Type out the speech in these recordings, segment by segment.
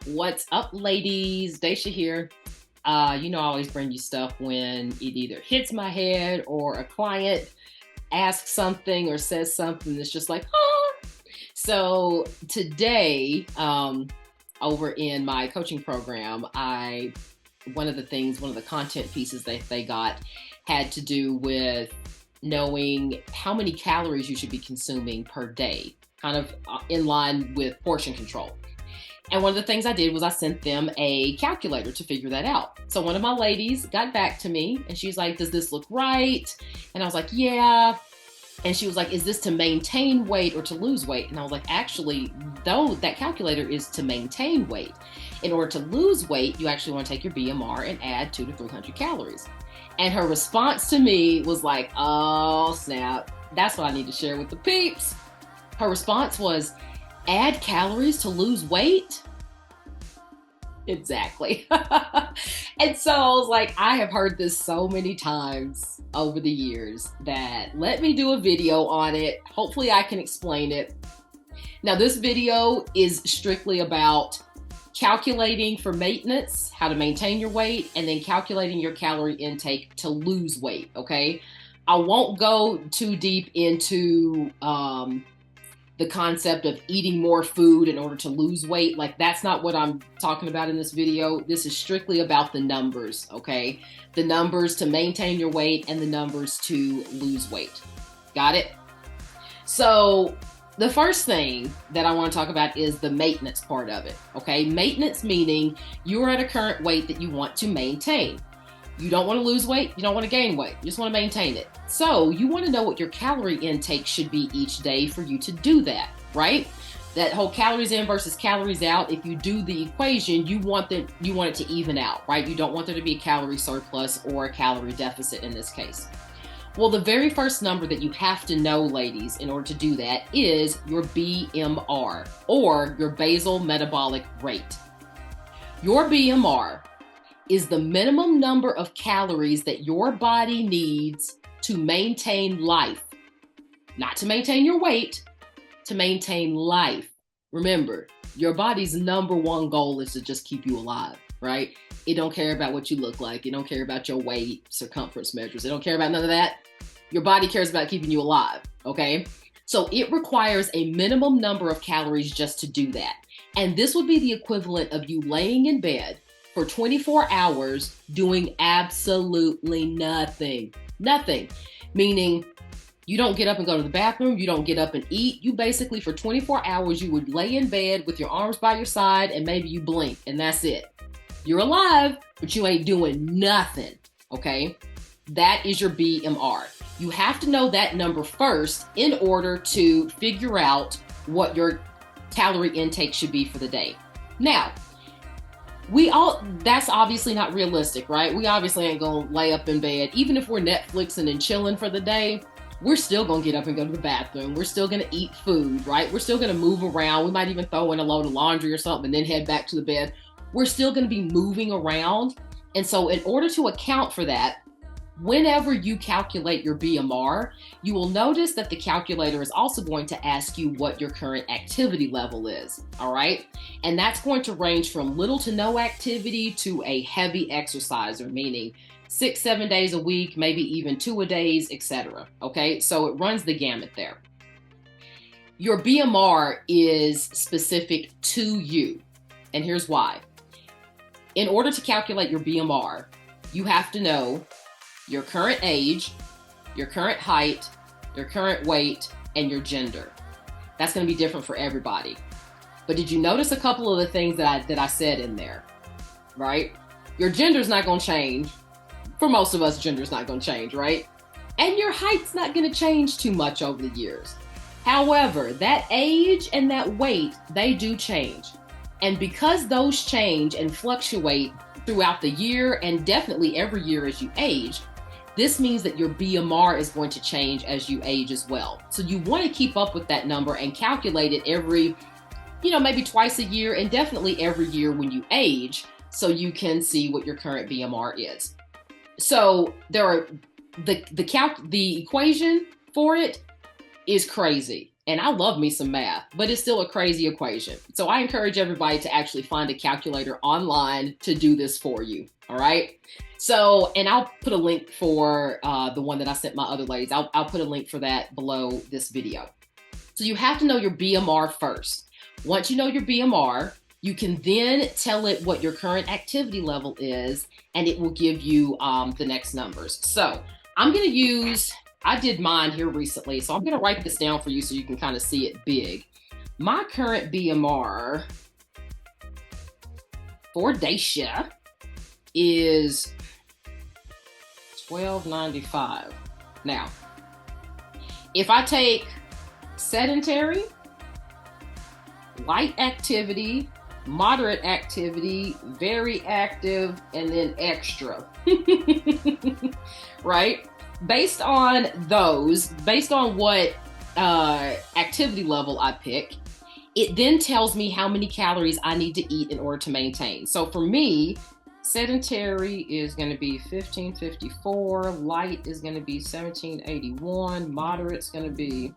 What's up, ladies? Daisha here. I always bring you stuff when it either hits my head or a client asks something or says something that's just like, oh. So today, over in my coaching program, one of the content pieces that they got had to do with knowing how many calories you should be consuming per day, kind of in line with portion control. And one of the things I did was I sent them a calculator to figure that out. So one of my ladies got back to me and she's like, does this look right? And I was like, yeah. And she was like, is this to maintain weight or to lose weight? And I was like, actually, though that calculator is to maintain weight. In order to lose weight, you actually want to take your BMR and add 200 to 300 calories. And her response to me was like, oh, snap. That's what I need to share with the peeps. Her response was, add calories to lose weight? Exactly. And so I was like, I have heard this so many times over the years that let me do a video on it. Hopefully I can explain it. Now, this video is strictly about calculating for maintenance, how to maintain your weight, and then calculating your calorie intake to lose weight, okay? I won't go too deep into the concept of eating more food in order to lose weight. Like, that's not what I'm talking about in this video. This is strictly about the numbers, okay? The numbers to maintain your weight and the numbers to lose weight. Got it? So the first thing that I want to talk about is the maintenance part of it, okay? Maintenance meaning you're at a current weight that you want to maintain. You don't want to lose weight, you don't want to gain weight, you just want to maintain it. So you want to know what your calorie intake should be each day for you to do that, right? That whole calories in versus calories out, if you do the equation, you want it to even out, right? You don't want there to be a calorie surplus or a calorie deficit in this case. Well, the very first number that you have to know, ladies, in order to do that is your BMR, or your basal metabolic rate. Your BMR is the minimum number of calories that your body needs to maintain life. Not to maintain your weight, to maintain life. Remember, your body's number one goal is to just keep you alive, right? It don't care about what you look like. It don't care about your weight, circumference measures. It don't care about none of that. Your body cares about keeping you alive, okay? So it requires a minimum number of calories just to do that. And this would be the equivalent of you laying in bed for 24 hours doing absolutely nothing. Nothing. Meaning you don't get up and go to the bathroom. You don't get up and eat. You basically, for 24 hours, you would lay in bed with your arms by your side and maybe you blink and that's it. You're alive, but you ain't doing nothing, okay? That is your BMR. You have to know that number first in order to figure out what your calorie intake should be for the day. Now, that's obviously not realistic, right? We obviously ain't gonna lay up in bed. Even if we're Netflixing and chilling for the day, we're still gonna get up and go to the bathroom. We're still gonna eat food, right? We're still gonna move around. We might even throw in a load of laundry or something and then head back to the bed. We're still gonna be moving around. And so in order to account for that, whenever you calculate your BMR, you will notice that the calculator is also going to ask you what your current activity level is, all right? And that's going to range from little to no activity to a heavy exerciser, meaning 6-7 days a week, maybe even 2-a-days, etc. Okay, so it runs the gamut there. Your BMR is specific to you, and here's why. In order to calculate your BMR, you have to know your current age, your current height, your current weight, and your gender. That's going to be different for everybody. But did you notice a couple of the things that I said in there, right? Your gender's not going to change. For most of us, gender's not going to change, right? And your height's not going to change too much over the years. However, that age and that weight, they do change. And because those change and fluctuate throughout the year and definitely every year as you age, this means that your BMR is going to change as you age as well. So you want to keep up with that number and calculate it every, maybe twice a year and definitely every year when you age so you can see what your current BMR is. So there are the equation for it is crazy. And I love me some math, but it's still a crazy equation. So I encourage everybody to actually find a calculator online to do this for you. All right. So, and I'll put a link for the one that I sent my other ladies. I'll put a link for that below this video. So you have to know your BMR first. Once you know your BMR, you can then tell it what your current activity level is, and it will give you the next numbers. So I'm going to use, I did mine here recently, so I'm going to write this down for you so you can kind of see it big. My current BMR for Dacia is 1295. Now, if I take sedentary, light activity, moderate activity, very active, and then extra, right? Based on those, based on what activity level I pick, it then tells me how many calories I need to eat in order to maintain. So for me, sedentary is going to be 1554, light is going to be 1781, moderate's going to be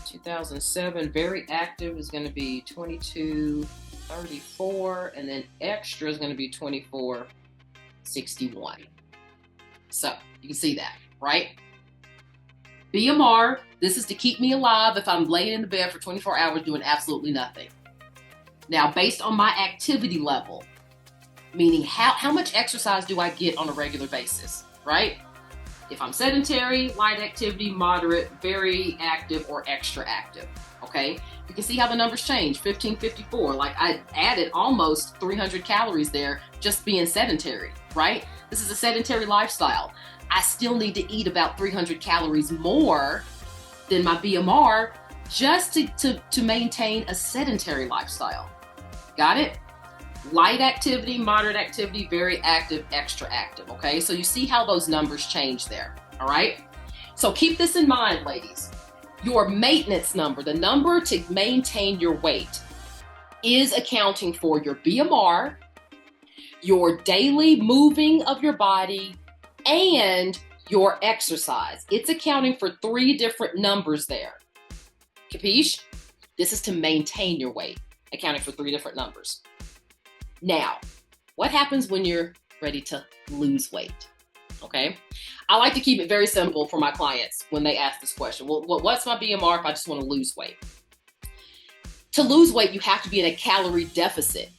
2007, very active is going to be 2234, and then extra is going to be 2461. So you can see that, right? BMR, this is to keep me alive if I'm laying in the bed for 24 hours doing absolutely nothing. Now, based on my activity level, meaning how much exercise do I get on a regular basis, right? If I'm sedentary, light activity, moderate, very active, or extra active, okay? You can see how the numbers change, 1554. Like I added almost 300 calories there just being sedentary, right? This is a sedentary lifestyle. I still need to eat about 300 calories more than my BMR just to maintain a sedentary lifestyle. Got it? Light activity, moderate activity, very active, extra active, okay? So you see how those numbers change there, all right? So keep this in mind, ladies. Your maintenance number, the number to maintain your weight, is accounting for your BMR, your daily moving of your body, and your exercise. It's accounting for 3 different numbers there. Capiche? This is to maintain your weight, accounting for 3 different numbers. Now, what happens when you're ready to lose weight? Okay. I like to keep it very simple for my clients when they ask this question. Well, what's my BMR if I just want to lose weight? To lose weight, you have to be in a calorie deficit,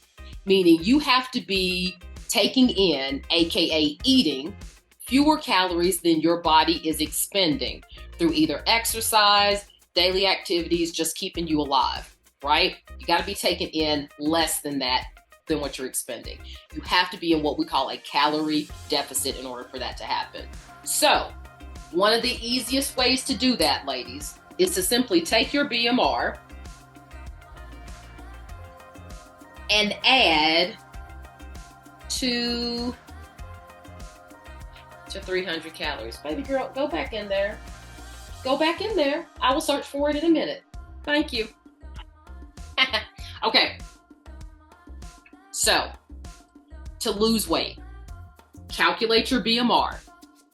meaning you have to be taking in, AKA eating, fewer calories than your body is expending through either exercise, daily activities, just keeping you alive, right? You got to be taking in less than that, than what you're expending. You have to be in what we call a calorie deficit in order for that to happen. So one of the easiest ways to do that, ladies, is to simply take your BMR and add to 300 calories. Baby girl, go back in there. Go back in there. I will search for it in a minute. Thank you. Okay. So, to lose weight, calculate your BMR.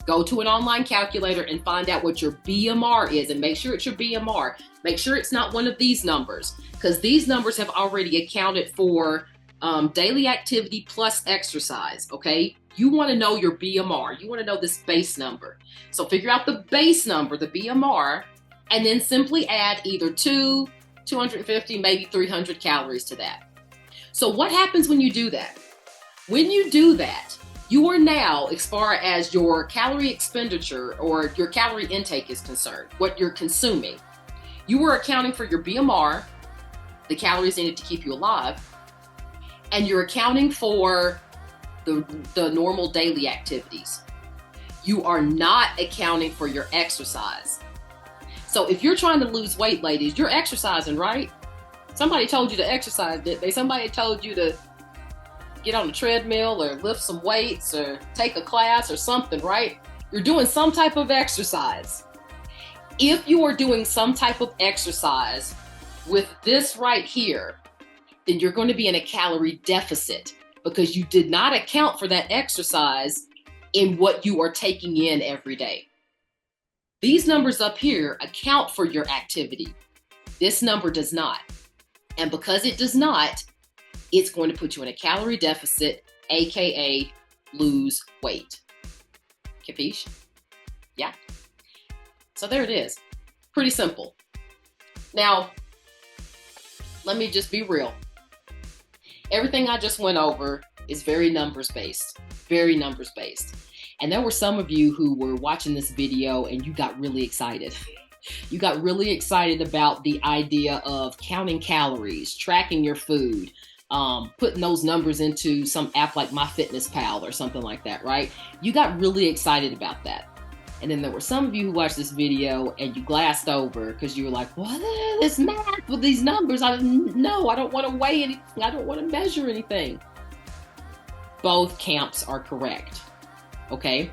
Go to an online calculator and find out what your BMR is, and make sure it's your BMR. Make sure it's not one of these numbers, because these numbers have already accounted for daily activity plus exercise, okay? You want to know your BMR. You want to know this base number. So figure out the base number, the BMR, and then simply add either 250, maybe 300 calories to that. So what happens when you do that? When you do that, you are now, as far as your calorie expenditure or your calorie intake is concerned, what you're consuming, you are accounting for your BMR, the calories needed to keep you alive, and you're accounting for the normal daily activities. You are not accounting for your exercise. So if you're trying to lose weight, ladies, you're exercising, right? Somebody told you to exercise, didn't they? Somebody told you to get on a treadmill or lift some weights or take a class or something, right? You're doing some type of exercise. If you are doing some type of exercise with this right here, then you're going to be in a calorie deficit because you did not account for that exercise in what you are taking in every day. These numbers up here account for your activity. This number does not. And because it does not, it's going to put you in a calorie deficit, AKA lose weight. Capiche? Yeah. So there it is. Pretty simple. Now, let me just be real. Everything I just went over is very numbers based, very numbers based. And there were some of you who were watching this video and you got really excited. You got really excited about the idea of counting calories, tracking your food, putting those numbers into some app like MyFitnessPal or something like that, right? You got really excited about that. And then there were some of you who watched this video and you glassed over because you were like, what is this math with these numbers? I don't want to weigh anything. I don't want to measure anything. Both camps are correct. Okay?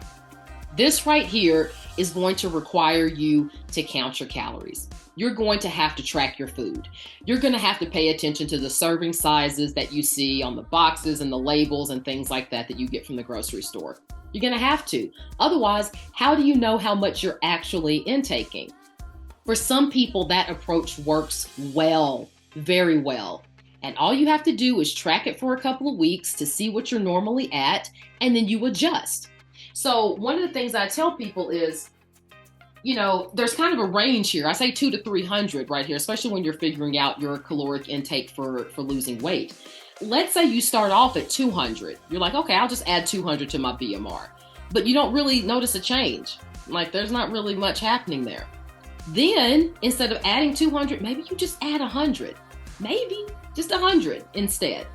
This right here is going to require you to count your calories. You're going to have to track your food. You're going to have to pay attention to the serving sizes that you see on the boxes and the labels and things like that that you get from the grocery store. You're going to have to. Otherwise, how do you know how much you're actually intaking? For some people, that approach works well, very well. And all you have to do is track it for a couple of weeks to see what you're normally at, and then you adjust. So one of the things I tell people is, you know, there's kind of a range here. I say 200 to 300 right here, especially when you're figuring out your caloric intake for losing weight. Let's say you start off at 200. You're like, okay, I'll just add 200 to my BMR. But you don't really notice a change. Like there's not really much happening there. Then instead of adding 200, maybe you just add 100. Maybe just 100 instead.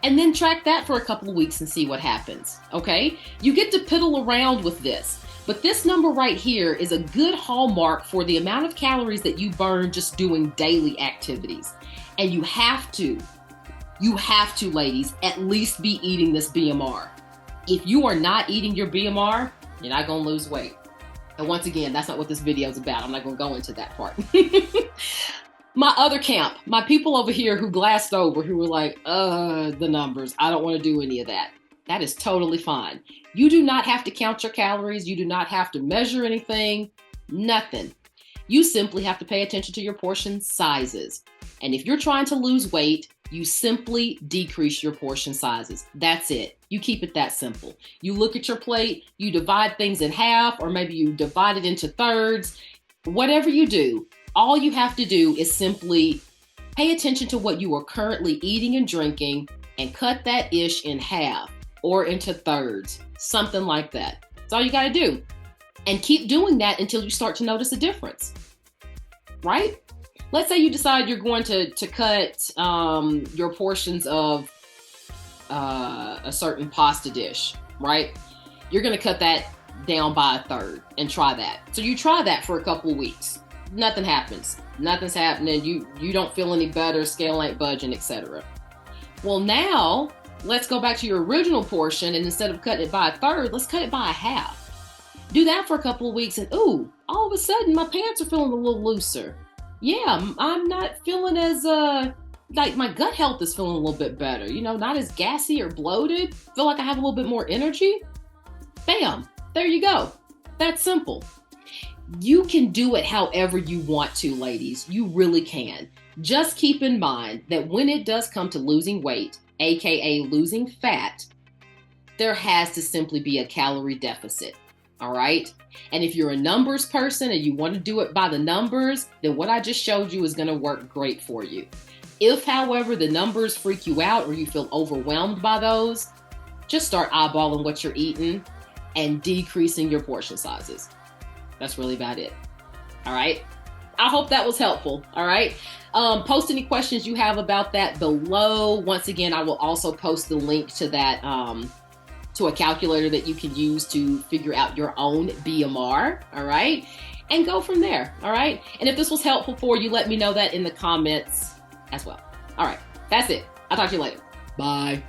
And then track that for a couple of weeks and see what happens, okay? You get to piddle around with this. But this number right here is a good hallmark for the amount of calories that you burn just doing daily activities. And you have to, ladies, at least be eating this BMR. If you are not eating your BMR, you're not gonna lose weight. And once again, that's not what this video is about. I'm not gonna go into that part. My other camp, my people over here who glassed over, who were like, the numbers, I don't wanna do any of that. That is totally fine. You do not have to count your calories. You do not have to measure anything, nothing. You simply have to pay attention to your portion sizes. And if you're trying to lose weight, you simply decrease your portion sizes. That's it. You keep it that simple. You look at your plate, you divide things in half, or maybe you divide it into thirds. Whatever you do, all you have to do is simply pay attention to what you are currently eating and drinking and cut that ish in half or into thirds, something like that. That's all you got to do. And keep doing that until you start to notice a difference, right? Let's say you decide you're going to cut your portions of a certain pasta dish, right? You're going to cut that down by a third and try that. So you try that for a couple of weeks. Nothing happens. Nothing's happening. You don't feel any better. Scale ain't budging, etc. Well, now let's go back to your original portion, and instead of cutting it by a third, let's cut it by a half. Do that for a couple of weeks, and ooh, all of a sudden my pants are feeling a little looser. Yeah, I'm not feeling as, like my gut health is feeling a little bit better. You know, not as gassy or bloated. Feel like I have a little bit more energy. Bam, there you go. That's simple. You can do it however you want to, ladies. You really can. Just keep in mind that when it does come to losing weight, AKA losing fat, there has to simply be a calorie deficit. All right. And if you're a numbers person and you want to do it by the numbers, then what I just showed you is going to work great for you. If, however, the numbers freak you out or you feel overwhelmed by those, just start eyeballing what you're eating and decreasing your portion sizes. That's really about it. All right. I hope that was helpful. All right. Post any questions you have about that below. Once again, I will also post the link to that, to a calculator that you can use to figure out your own BMR, all right? And go from there, all right? And if this was helpful for you, let me know that in the comments as well. All right, that's it. I'll talk to you later. Bye.